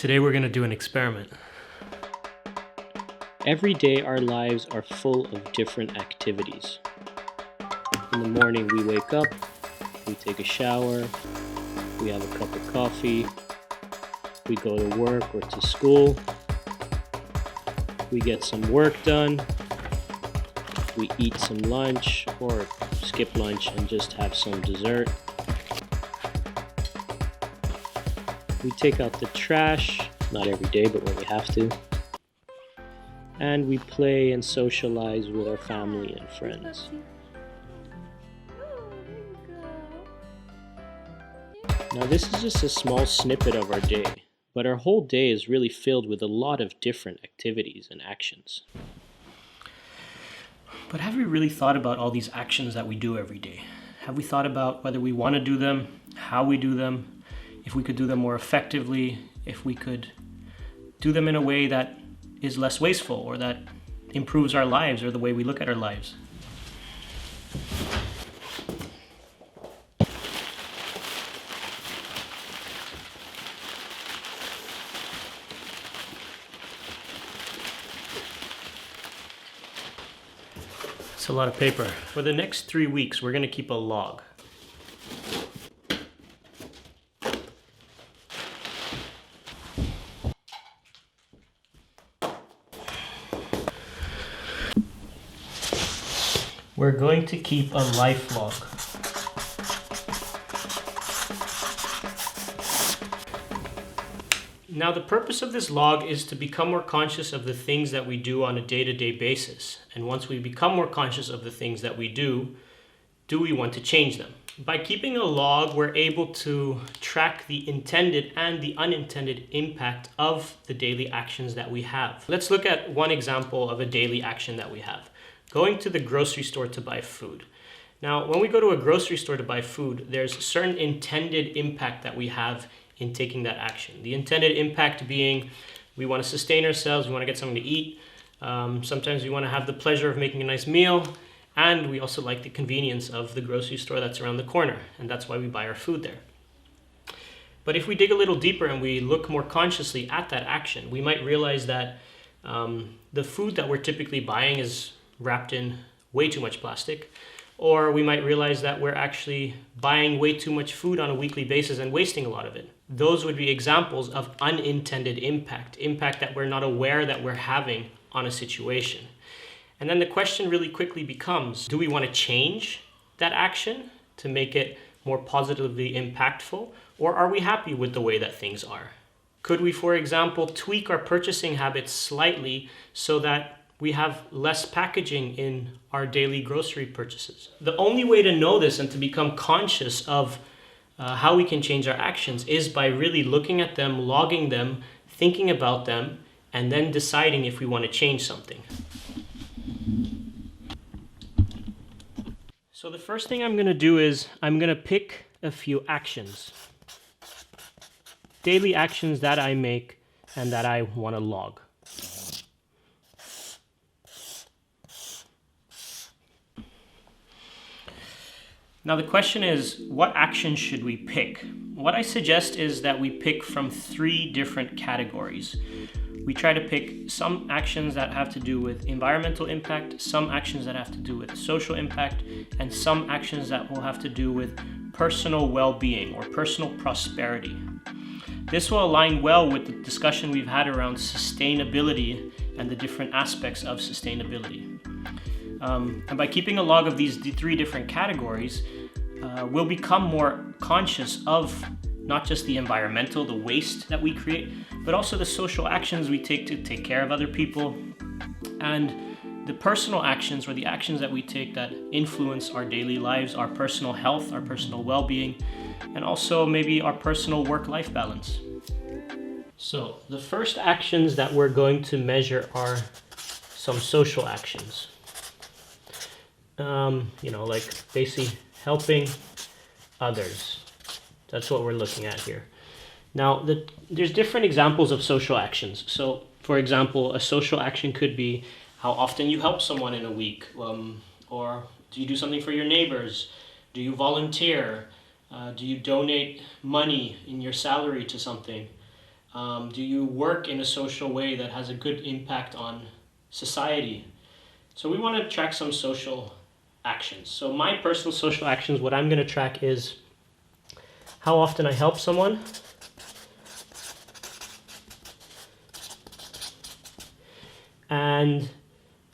Today we're going to do an experiment. Every day our lives are full of different activities. In the morning we wake up, we take a shower, we have a cup of coffee, we go to work or to school, we get some work done, we eat some lunch or skip lunch and just have some dessert. We take out the trash, not every day, but when we have to. And we play and socialize with our family and friends. Now this is just a small snippet of our day, but our whole day is really filled with a lot of different activities and actions. But have we really thought about all these actions that we do every day? Have we thought about whether we want to do them, how we do them, if we could do them more effectively, if we could do them in a way that is less wasteful or that improves our lives or the way we look at our lives? It's a lot of paper. For the next 3 weeks, we're going to keep a log. We're going to keep a life log. Now, the purpose of this log is to become more conscious of the things that we do on a day-to-day basis. And once we become more conscious of the things that we do we want to change them? By keeping a log, we're able to track the intended and the unintended impact of the daily actions that we have. Let's look at one example of a daily action that we have. Going to the grocery store to buy food. Now, when we go to a grocery store to buy food, there's a certain intended impact that we have in taking that action. The intended impact being we want to sustain ourselves, we want to get something to eat. Sometimes we want to have the pleasure of making a nice meal, and we also like the convenience of the grocery store that's around the corner, and that's why we buy our food there. But if we dig a little deeper and we look more consciously at that action, we might realize that the food that we're typically buying is wrapped in way too much plastic, or we might realize that we're actually buying way too much food on a weekly basis and wasting a lot of it. Those would be examples of unintended impact that we're not aware that we're having on a situation. And then the question really quickly becomes, do we want to change that action to make it more positively impactful, or are we happy with the way that things are? Could we, for example, tweak our purchasing habits slightly so that we have less packaging in our daily grocery purchases? The only way to know this and to become conscious of how we can change our actions is by really looking at them, logging them, thinking about them, and then deciding if we want to change something. So the first thing I'm going to do is I'm going to pick a few actions. Daily actions that I make and that I want to log. Now the question is, what action should we pick? What I suggest is that we pick from 3 different categories. We try to pick some actions that have to do with environmental impact, some actions that have to do with social impact, and some actions that will have to do with personal well-being or personal prosperity. This will align well with the discussion we've had around sustainability and the different aspects of sustainability. And by keeping a log of these 3 different categories, we'll become more conscious of not just the environmental, the waste that we create, but also the social actions we take to take care of other people, and the personal actions or the actions that we take that influence our daily lives, our personal health, our personal well-being, and also maybe our personal work-life balance. So the first actions that we're going to measure are some social actions. Like basically helping others. That's what we're looking at here. Now, there's different examples of social actions. So, for example, a social action could be how often you help someone in a week, or do you do something for your neighbors? Do you volunteer? Do you donate money in your salary to something? Do you work in a social way that has a good impact on society? So we want to track some social actions. So my personal social actions, what I'm going to track is how often I help someone, and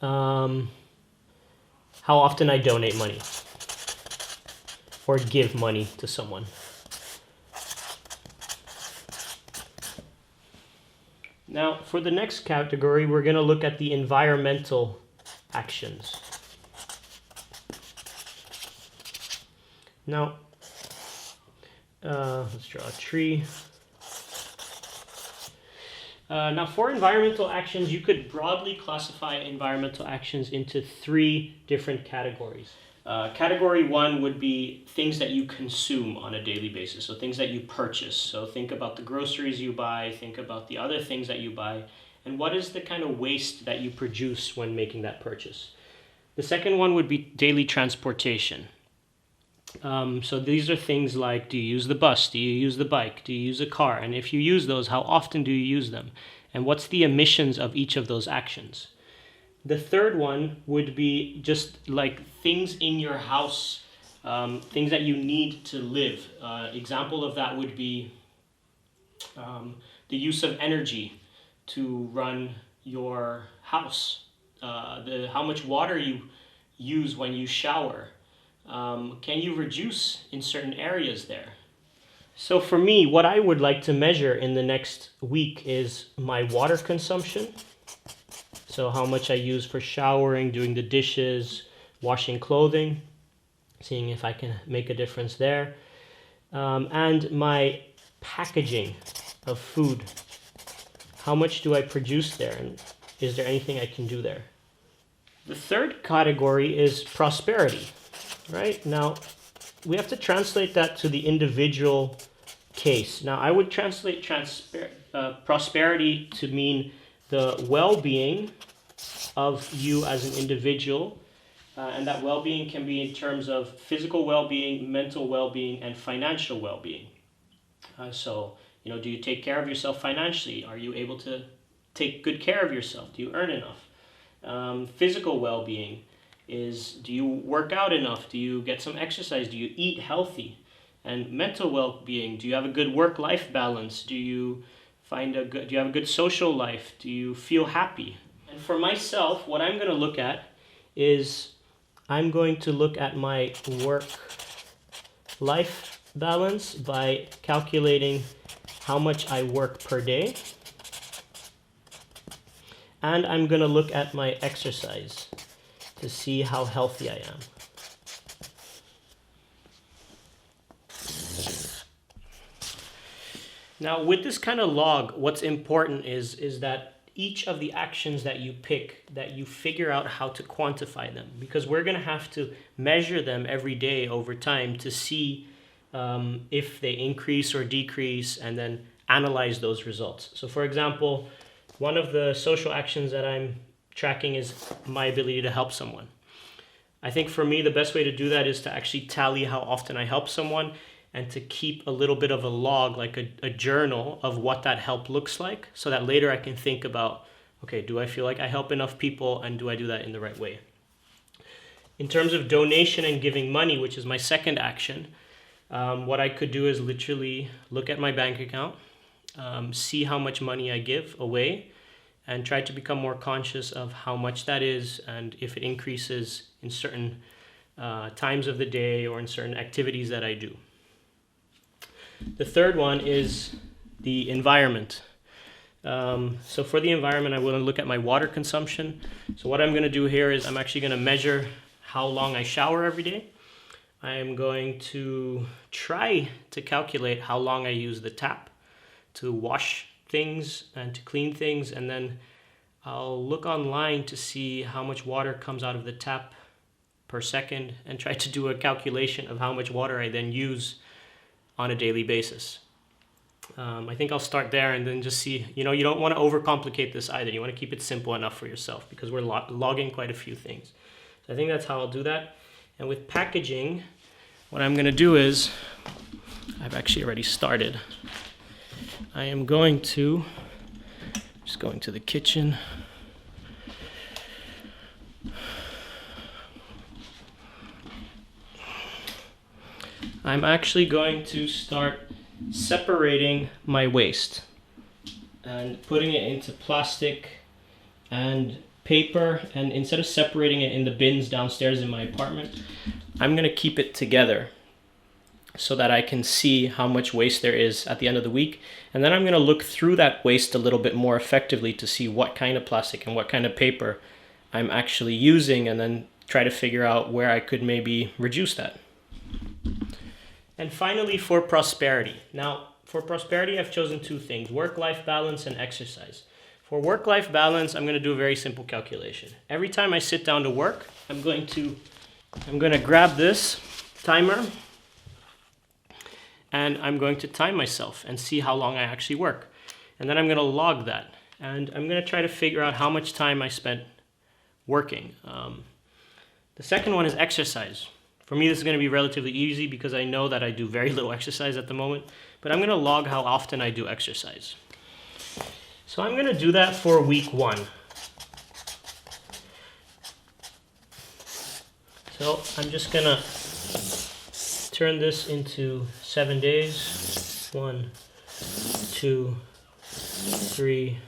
how often I donate money or give money to someone. Now, for the next category, we're going to look at the environmental actions. Now, let's draw a tree. Now, for environmental actions, you could broadly classify environmental actions into 3 different categories. Category 1 would be things that you consume on a daily basis, so things that you purchase. So think about the groceries you buy, think about the other things that you buy, and what is the kind of waste that you produce when making that purchase. The second one would be daily transportation. So these are things like, do you use the bus? Do you use the bike? Do you use a car? And if you use those, how often do you use them? And what's the emissions of each of those actions? The third one would be just like things in your house, things that you need to live. Example of that would be the use of energy to run your house, how much water you use when you shower. Can you reduce in certain areas there? So for me, what I would like to measure in the next week is my water consumption. So how much I use for showering, doing the dishes, washing clothing, seeing if I can make a difference there. And my packaging of food. How much do I produce there? And is there anything I can do there? The third category is prosperity. Right? Now, we have to translate that to the individual case. Now, I would translate prosperity to mean the well-being of you as an individual, and that well-being can be in terms of physical well-being, mental well-being, and financial well-being. So, do you take care of yourself financially? Are you able to take good care of yourself? Do you earn enough? Physical well-being is, do you work out enough? Do you get some exercise? Do you eat healthy? And mental well-being, do you have a good work-life balance? Do you have a good social life? Do you feel happy? And for myself, what I'm going to look at is I'm going to look at my work-life balance by calculating how much I work per day. And I'm going to look at my exercise to see how healthy I am. Now, with this kind of log, what's important is that each of the actions that you pick, that you figure out how to quantify them, because we're going to have to measure them every day over time to see if they increase or decrease, and then analyze those results. So for example, one of the social actions that I'm tracking is my ability to help someone. I think for me, the best way to do that is to actually tally how often I help someone, and to keep a little bit of a log, like a journal of what that help looks like, so that later I can think about, okay, do I feel like I help enough people, and do I do that in the right way? In terms of donation and giving money, which is my second action, what I could do is literally look at my bank account, see how much money I give away, and try to become more conscious of how much that is, and if it increases in certain times of the day or in certain activities that I do. The third one is the environment. So for the environment, I want to look at my water consumption. So what I'm going to do here is I'm actually going to measure how long I shower every day. I am going to try to calculate how long I use the tap to wash things and to clean things, and then I'll look online to see how much water comes out of the tap per second and try to do a calculation of how much water I then use on a daily basis. I think I'll start there and then just see, you don't want to overcomplicate this either. You want to keep it simple enough for yourself, because we're logging quite a few things. So I think that's how I'll do that. And with packaging, what I'm going to do is, I've actually already started. I am going to, just going to the kitchen. I'm actually going to start separating my waste and putting it into plastic and paper, and instead of separating it in the bins downstairs in my apartment, I'm going to keep it together so that I can see how much waste there is at the end of the week. And then I'm going to look through that waste a little bit more effectively to see what kind of plastic and what kind of paper I'm actually using, and then try to figure out where I could maybe reduce that. And finally, for prosperity. Now, for prosperity, I've chosen two things: work-life balance and exercise. For work-life balance, I'm going to do a very simple calculation. Every time I sit down to work, I'm going to grab this timer, and I'm going to time myself and see how long I actually work. And then I'm going to log that. And I'm going to try to figure out how much time I spent working. The second one is exercise. For me, this is going to be relatively easy because I know that I do very little exercise at the moment, but I'm going to log how often I do exercise. So I'm going to do that for week 1. So I'm just going to turn this into 7 days. 1, 2, 3,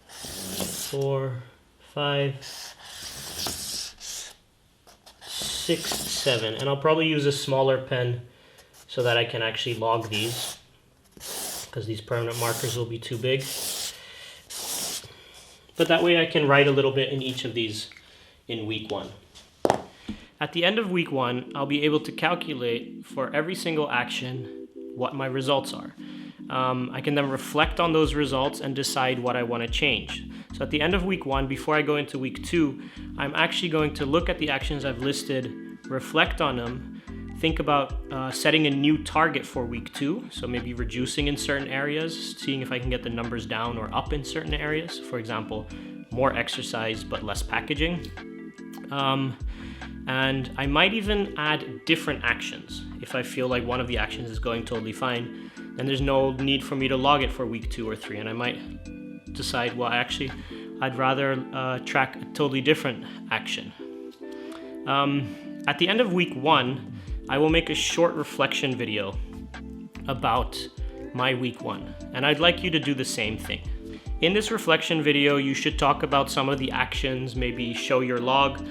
4, 5, 6, 7. And I'll probably use a smaller pen so that I can actually log these, because these permanent markers will be too big. But that way I can write a little bit in each of these in week 1. At the end of week 1, I'll be able to calculate for every single action what my results are. I can then reflect on those results and decide what I want to change. So at the end of week 1, before I go into week 2, I'm actually going to look at the actions I've listed, reflect on them, think about setting a new target for week 2. So maybe reducing in certain areas, seeing if I can get the numbers down or up in certain areas. For example, more exercise but less packaging. And I might even add different actions. If I feel like one of the actions is going totally fine, then there's no need for me to log it for week 2 or 3. And I might decide, well, actually, I'd rather track a totally different action. At the end of week 1, I will make a short reflection video about my week 1. And I'd like you to do the same thing. In this reflection video, you should talk about some of the actions, maybe show your log,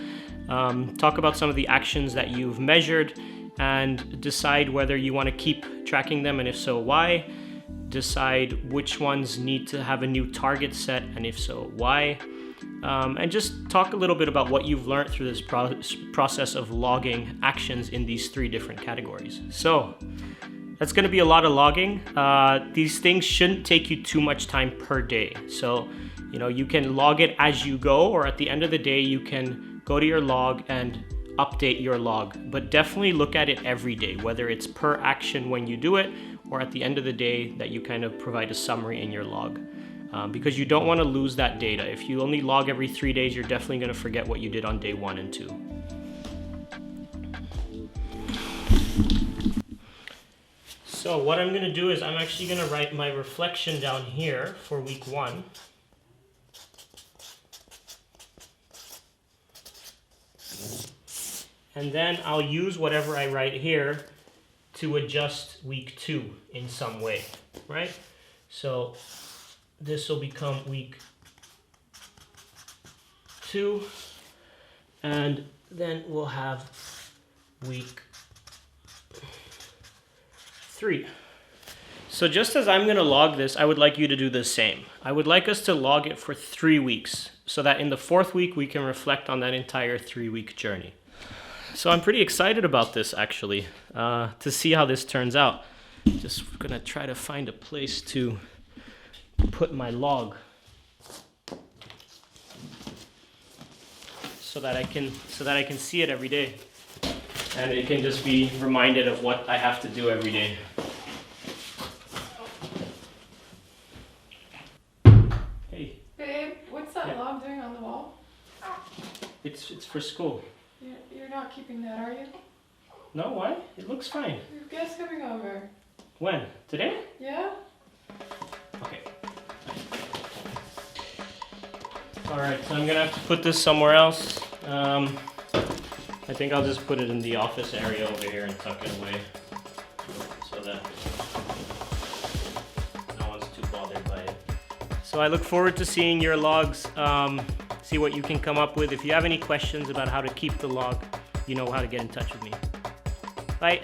talk about some of the actions that you've measured, and decide whether you want to keep tracking them, and if so, why. Decide which ones need to have a new target set, and if so, why. And just talk a little bit about what you've learned through this process of logging actions in these 3 different categories. So that's going to be a lot of logging. These things shouldn't take you too much time per day. So, you can log it as you go, or at the end of the day, you can go to your log and update your log. But definitely look at it every day, whether it's per action when you do it, or at the end of the day that you kind of provide a summary in your log. Because you don't want to lose that data. If you only log every 3 days, you're definitely going to forget what you did on day 1 and 2. So what I'm going to do is I'm actually going to write my reflection down here for week 1. And then I'll use whatever I write here to adjust week 2 in some way, right? So this will become week 2, and then we'll have week 3. So just as I'm going to log this, I would like you to do the same. I would like us to log it for 3 weeks, so that in the 4th week we can reflect on that entire 3-week journey. So I'm pretty excited about this, actually, to see how this turns out. Just going to try to find a place to put my log so that I can see it every day, and it can just be reminded of what I have to do every day. Hey. Babe, what's that log doing on the wall? It's for school. You're not keeping that, are you? No, why? It looks fine. You have guests coming over. When? Today? Yeah? Okay. Alright, so I'm gonna have to put this somewhere else. I think I'll just put it in the office area over here and tuck it away so that no one's too bothered by it. So I look forward to seeing your logs, see what you can come up with. If you have any questions about how to keep the log, you know how to get in touch with me. Bye.